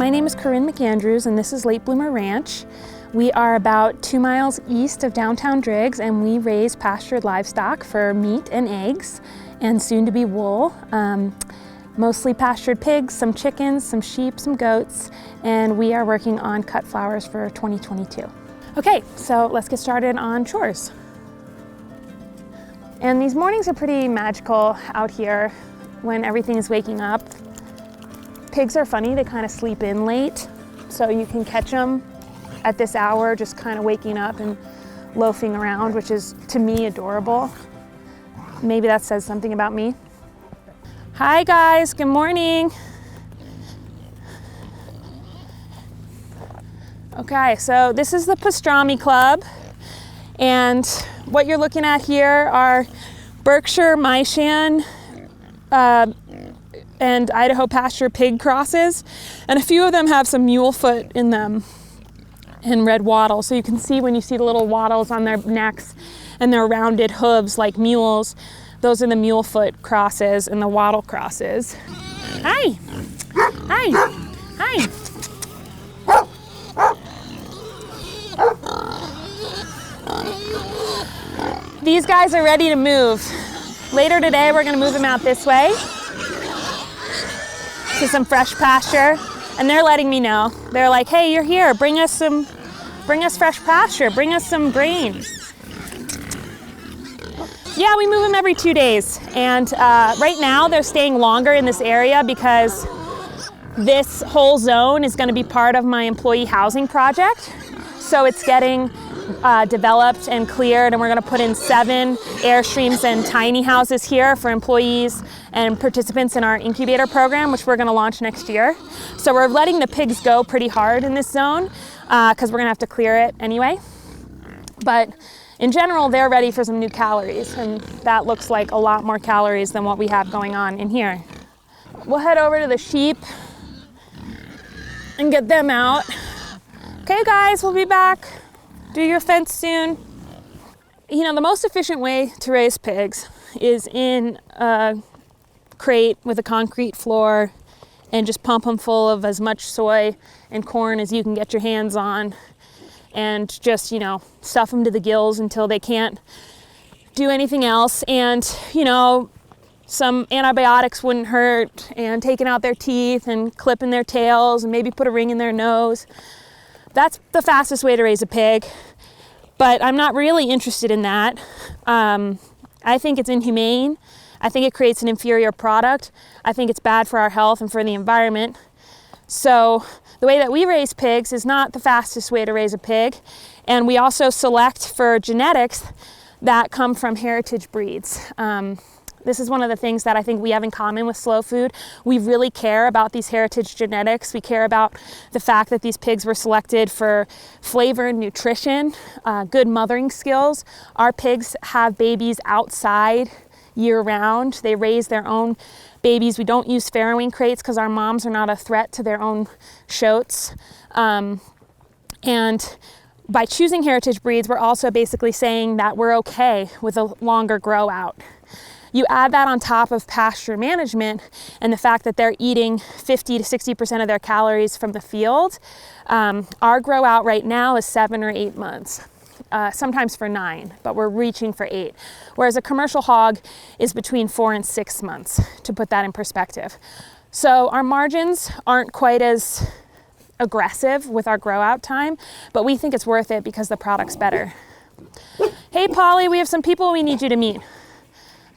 My name is Corinne McAndrews and this is Late Bloomer Ranch. We are about 2 miles east of downtown Driggs and we raise pastured livestock for meat and eggs and soon to be wool. Mostly pastured pigs, some chickens, some sheep, some goats, and we are working on cut flowers for 2022. Okay, so let's get started on chores. And these mornings are pretty magical out here when everything is waking up. Pigs are funny, they kind of sleep in late, so you can catch them at this hour just kind of waking up and loafing around, which is to me adorable. Maybe that says something about me. Hi guys, good morning. Okay, so this is the Pastrami Club, and what you're looking at here are Berkshire Maishan and Idaho pasture pig crosses, and a few of them have some mule foot in them and red wattle. So you can see when you see the little wattles on their necks and their rounded hooves like mules, those are the mule foot crosses and the wattle crosses. Hi, hi, hi. These guys are ready to move. Later today, we're gonna move them out this way to some fresh pasture, and they're letting me know. They're like, hey, you're here, bring us fresh pasture, bring us some grain. Yeah, we move them every 2 days, and right now they're staying longer in this area because this whole zone is gonna be part of my employee housing project. So it's getting developed and cleared, and we're gonna put in 7 Airstreams and tiny houses here for employees and participants in our incubator program, which we're gonna launch next year. So we're letting the pigs go pretty hard in this zone because we're gonna have to clear it anyway. But in general, they're ready for some new calories, and that looks like a lot more calories than what we have going on in here. We'll head over to the sheep and get them out. Okay guys, we'll be back. Do your fence soon. You know, the most efficient way to raise pigs is in a crate with a concrete floor and just pump them full of as much soy and corn as you can get your hands on, and just, you know, stuff them to the gills until they can't do anything else. And, you know, some antibiotics wouldn't hurt, and taking out their teeth and clipping their tails and maybe put a ring in their nose. That's the fastest way to raise a pig, but I'm not really interested in that. I think it's inhumane. I think it creates an inferior product. I think it's bad for our health and for the environment. So the way that we raise pigs is not the fastest way to raise a pig. And we also select for genetics that come from heritage breeds. This is one of the things that I think we have in common with Slow Food. We really care about these heritage genetics. We care about the fact that these pigs were selected for flavor and nutrition, good mothering skills. Our pigs have babies outside year-round. They raise their own babies. We don't use farrowing crates because our moms are not a threat to their own shoats. And by choosing heritage breeds, we're also basically saying that we're okay with a longer grow out. You add that on top of pasture management and the fact that they're eating 50 to 60% of their calories from the field. Our grow out right now is 7 or 8 months, sometimes for 9, but we're reaching for 8. Whereas a commercial hog is between 4 and 6 months, to put that in perspective. So our margins aren't quite as aggressive with our grow out time, but we think it's worth it because the product's better. Hey Polly, we have some people we need you to meet.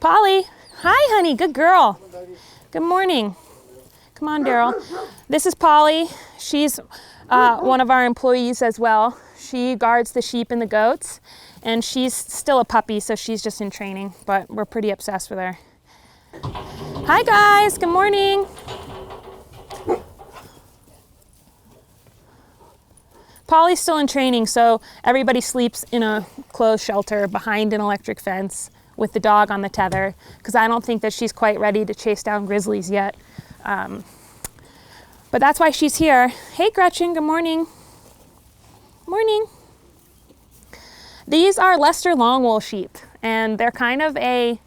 Polly, hi honey, good girl. Good morning. Come on, Daryl. This is Polly. She's one of our employees as well. She guards the sheep and the goats, and she's still a puppy, so she's just in training, but we're pretty obsessed with her. Hi guys, good morning. Polly's still in training, so everybody sleeps in a closed shelter behind an electric fence with the dog on the tether, because I don't think that she's quite ready to chase down grizzlies yet. But that's why she's here. Hey Gretchen, good morning. Morning. These are Leicester longwool sheep, and they're kind of a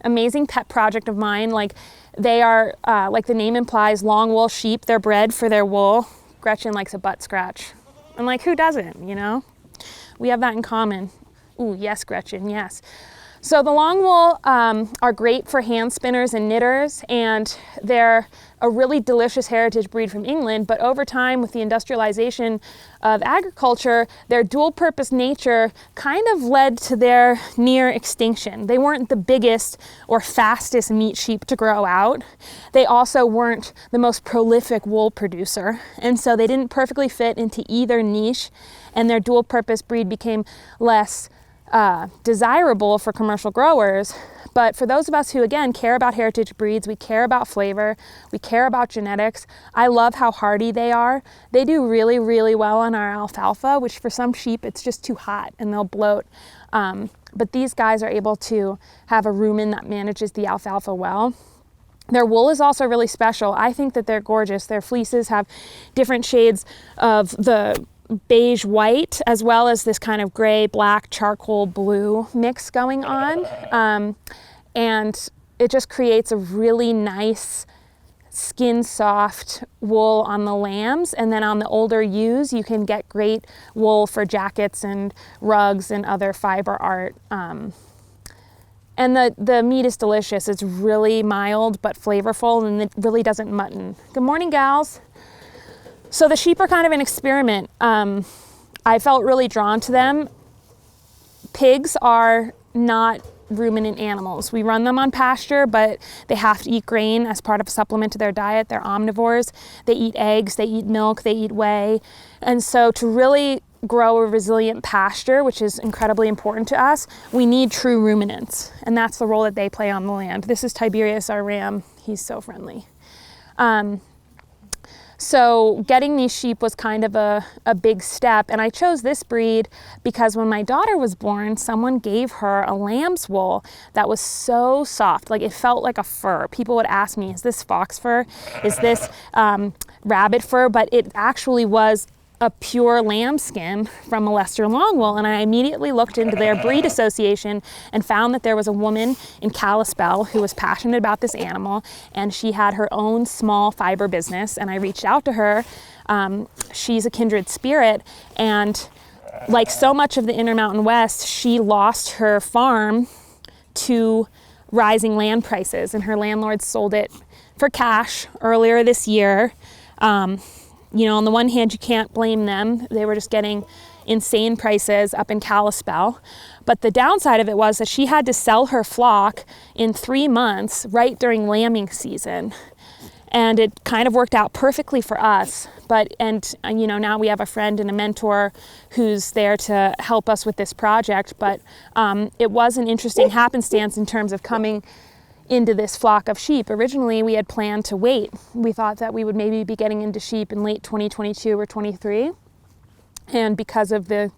amazing pet project of mine. Like, they are, like the name implies, long wool sheep. They're bred for their wool. Gretchen likes a butt scratch. I'm like, who doesn't, you know? We have that in common. Ooh, yes, Gretchen, yes. So the long wool are great for hand spinners and knitters, and they're a really delicious heritage breed from England, but over time with the industrialization of agriculture, their dual purpose nature kind of led to their near extinction. They weren't the biggest or fastest meat sheep to grow out. They also weren't the most prolific wool producer, and so they didn't perfectly fit into either niche, and their dual purpose breed became less desirable for commercial growers. But for those of us who, again, care about heritage breeds, we care about flavor, we care about genetics. I love how hardy they are. They do really, really well on our alfalfa, which for some sheep, it's just too hot and they'll bloat. But these guys are able to have a rumen that manages the alfalfa well. Their wool is also really special. I think that they're gorgeous. Their fleeces have different shades of the beige white as well as this kind of gray, black, charcoal blue mix going on. And it just creates a really nice skin soft wool on the lambs. And then on the older ewes, you can get great wool for jackets and rugs and other fiber art. And the meat is delicious. It's really mild but flavorful, and it really doesn't mutton. Good morning, gals. So the sheep are kind of an experiment. I felt really drawn to them. Pigs are not ruminant animals. We run them on pasture, but they have to eat grain as part of a supplement to their diet. They're omnivores. They eat eggs, they eat milk, they eat whey. And so to really grow a resilient pasture, which is incredibly important to us, we need true ruminants. And that's the role that they play on the land. This is Tiberius, our ram. He's so friendly. So getting these sheep was kind of a big step, and I chose this breed because when my daughter was born, someone gave her a lamb's wool that was so soft, like it felt like a fur. People would ask me, is this fox fur? Is this rabbit fur? But it actually was a pure lamb skin from a Leicester long wool, and I immediately looked into their breed association and found that there was a woman in Kalispell who was passionate about this animal, and she had her own small fiber business, and I reached out to her. She's a kindred spirit, and like so much of the Intermountain West, she lost her farm to rising land prices, and her landlord sold it for cash earlier this year. You know, on the one hand, you can't blame them. They were just getting insane prices up in Kalispell. But the downside of it was that she had to sell her flock in 3 months, right during lambing season. And it kind of worked out perfectly for us. And you know, now we have a friend and a mentor who's there to help us with this project. But it was an interesting happenstance in terms of coming into this flock of sheep. Originally, we had planned to wait. We thought that we would maybe be getting into sheep in late 2022 or 23. And because of the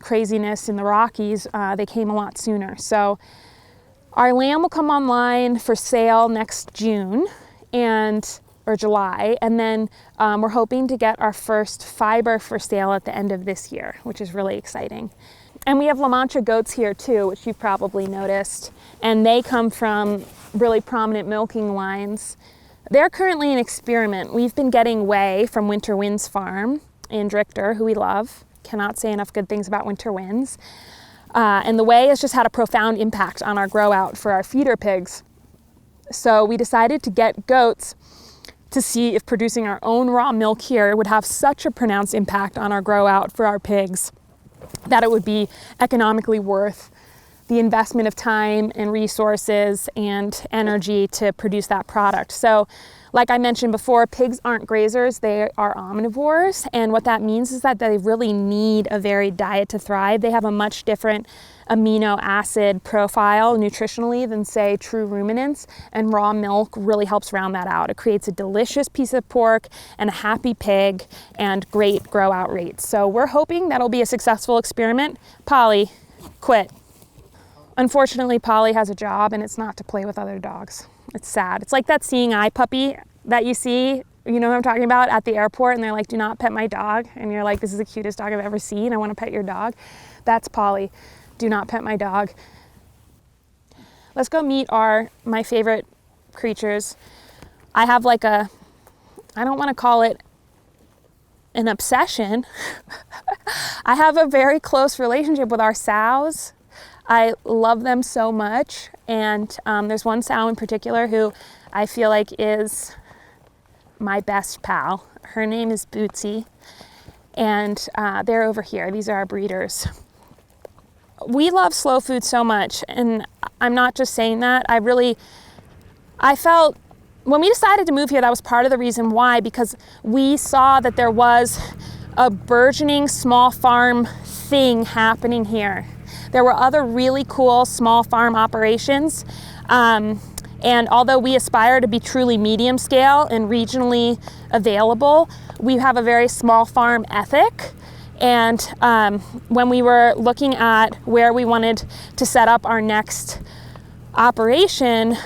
craziness in the Rockies, they came a lot sooner. So our lamb will come online for sale next June or July. And then we're hoping to get our first fiber for sale at the end of this year, which is really exciting. And we have La Mancha Goats here too, which you've probably noticed. And they come from really prominent milking lines. They're currently an experiment. We've been getting whey from Winter Wind's farm in Drichter, who we love. Cannot say enough good things about Winter Winds. And the whey has just had a profound impact on our grow out for our feeder pigs. So we decided to get goats to see if producing our own raw milk here would have such a pronounced impact on our grow out for our pigs that it would be economically worth the investment of time and resources and energy to produce that product. So like I mentioned before, pigs aren't grazers, they are omnivores. And what that means is that they really need a varied diet to thrive. They have a much different amino acid profile nutritionally than, say, true ruminants, and raw milk really helps round that out. It creates a delicious piece of pork and a happy pig and great grow out rates. So we're hoping that'll be a successful experiment. Polly, quit. Unfortunately, Polly has a job, and it's not to play with other dogs. It's sad. It's like that seeing eye puppy that you see, you know what I'm talking about, at the airport, and they're like, do not pet my dog. And you're like, this is the cutest dog I've ever seen. I want to pet your dog. That's Polly. Do not pet my dog. Let's go meet my favorite creatures. I have like I don't want to call it an obsession. I have a very close relationship with our sows. I love them so much. And there's one sow in particular who I feel like is my best pal. Her name is Bootsy. And they're over here. These are our breeders. We love slow food so much, and I'm not just saying that. I felt when we decided to move here, that was part of the reason why, because we saw that there was a burgeoning small farm thing happening here. There were other really cool small farm operations, and although we aspire to be truly medium scale and regionally available, we have a very small farm ethic. And when we were looking at where we wanted to set up our next operation,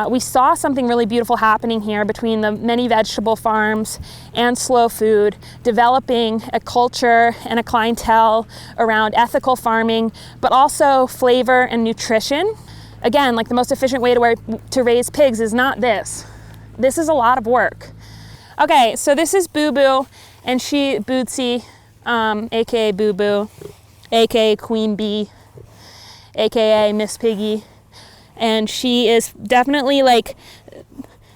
we saw something really beautiful happening here between the many vegetable farms and slow food, developing a culture and a clientele around ethical farming, but also flavor and nutrition. Again, like the most efficient way to raise pigs is not this. This is a lot of work. Okay, so this is Boo Boo, and Bootsy, aka Boo Boo, aka Queen Bee, aka Miss Piggy. And she is definitely like,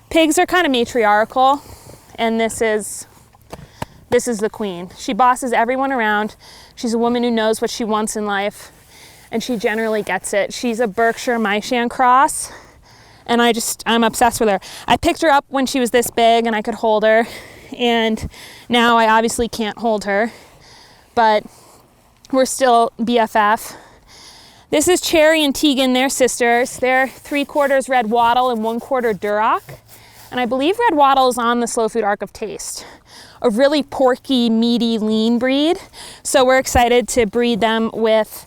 pigs are kind of matriarchal, and this is the queen. She bosses everyone around. She's a woman who knows what she wants in life, and she generally gets it. She's a Berkshire Maishan cross, and I'm obsessed with her. I picked her up when she was this big and I could hold her, and now I obviously can't hold her, but we're still BFF. This is Cherry and Teagan, they're sisters. They're 3/4 Red Wattle and 1/4 Duroc. And I believe Red Wattle is on the Slow Food Arc of Taste. A really porky, meaty, lean breed. So we're excited to breed them with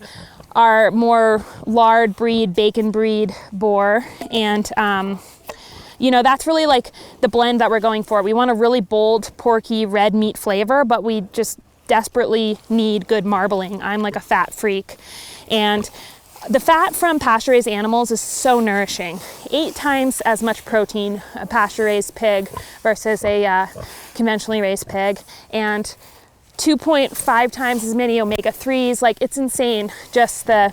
our more lard breed, bacon breed boar. And that's really like the blend that we're going for. We want a really bold, porky, red meat flavor, but we just desperately need good marbling. I'm like a fat freak. And the fat from pasture-raised animals is so nourishing. 8 times as much protein, a pasture-raised pig versus a conventionally raised pig, and 2.5 times as many omega-3s. Like, it's insane, just the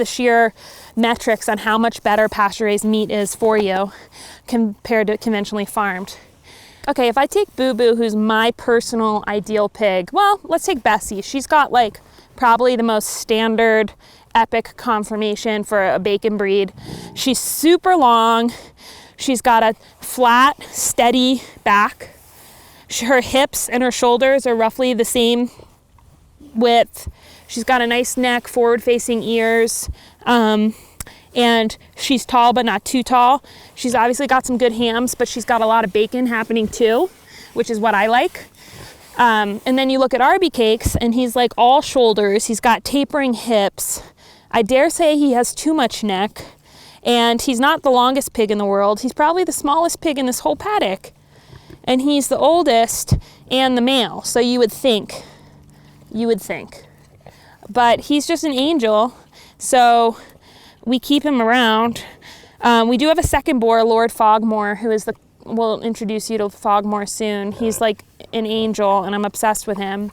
sheer metrics on how much better pasture-raised meat is for you compared to conventionally farmed. Okay, if I take Boo Boo, who's my personal ideal pig, well, let's take Bessie. She's got like probably the most standard epic conformation for a bacon breed. She's super long. She's got a flat, steady back. Her hips and her shoulders are roughly the same width. She's got a nice neck, forward-facing ears, and she's tall but not too tall. She's obviously got some good hams, but she's got a lot of bacon happening too, which is what I like. And then you look at Arby Cakes, and he's like all shoulders. He's got tapering hips. I dare say he has too much neck, and he's not the longest pig in the world. He's probably the smallest pig in this whole paddock, and he's the oldest and the male. So you would think, but he's just an angel. So we keep him around. We do have a second boar, Lord Fogmore, who is we'll introduce you to Fogmore soon. He's like an angel, and I'm obsessed with him.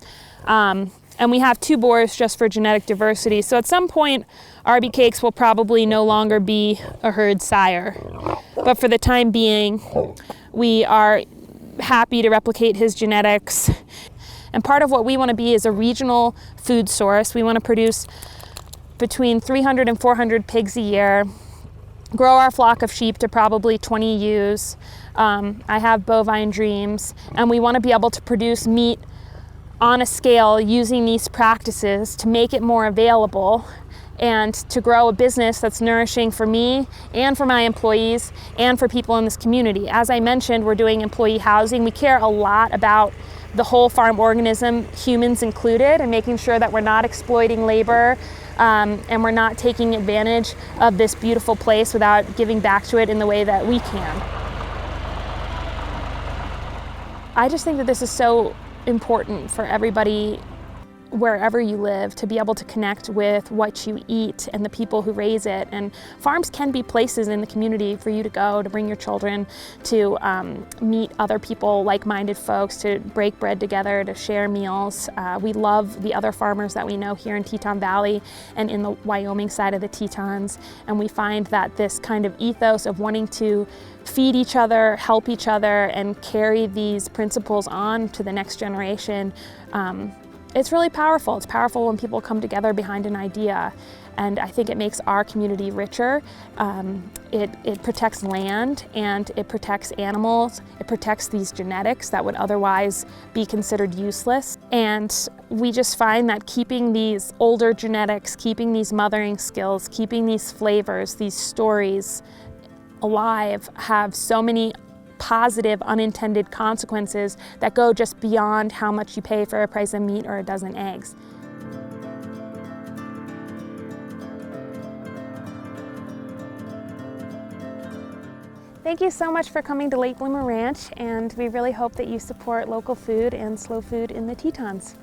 And we have 2 boars just for genetic diversity. So at some point, Arby Cakes will probably no longer be a herd sire. But for the time being, we are happy to replicate his genetics. And part of what we want to be is a regional food source. We want to produce between 300 and 400 pigs a year, grow our flock of sheep to probably 20 ewes. I have bovine dreams, and we want to be able to produce meat on a scale using these practices to make it more available and to grow a business that's nourishing for me and for my employees and for people in this community. As I mentioned, we're doing employee housing. We care a lot about the whole farm organism, humans included, and making sure that we're not exploiting labor and we're not taking advantage of this beautiful place without giving back to it in the way that we can. I just think that this is so important for everybody wherever you live, to be able to connect with what you eat and the people who raise it. And farms can be places in the community for you to go, to bring your children, to meet other people, like-minded folks, to break bread together, to share meals. We love the other farmers that we know here in Teton Valley and in the Wyoming side of the Tetons, and we find that this kind of ethos of wanting to feed each other, help each other, and carry these principles on to the next generation, it's really powerful. It's powerful when people come together behind an idea, and I think it makes our community richer. It protects land, and it protects animals. It protects these genetics that would otherwise be considered useless. And we just find that keeping these older genetics, keeping these mothering skills, keeping these flavors, these stories alive, have so many positive unintended consequences that go just beyond how much you pay for a price of meat or a dozen eggs. Thank you so much for coming to Lake Bloomer Ranch, and we really hope that you support local food and slow food in the Tetons.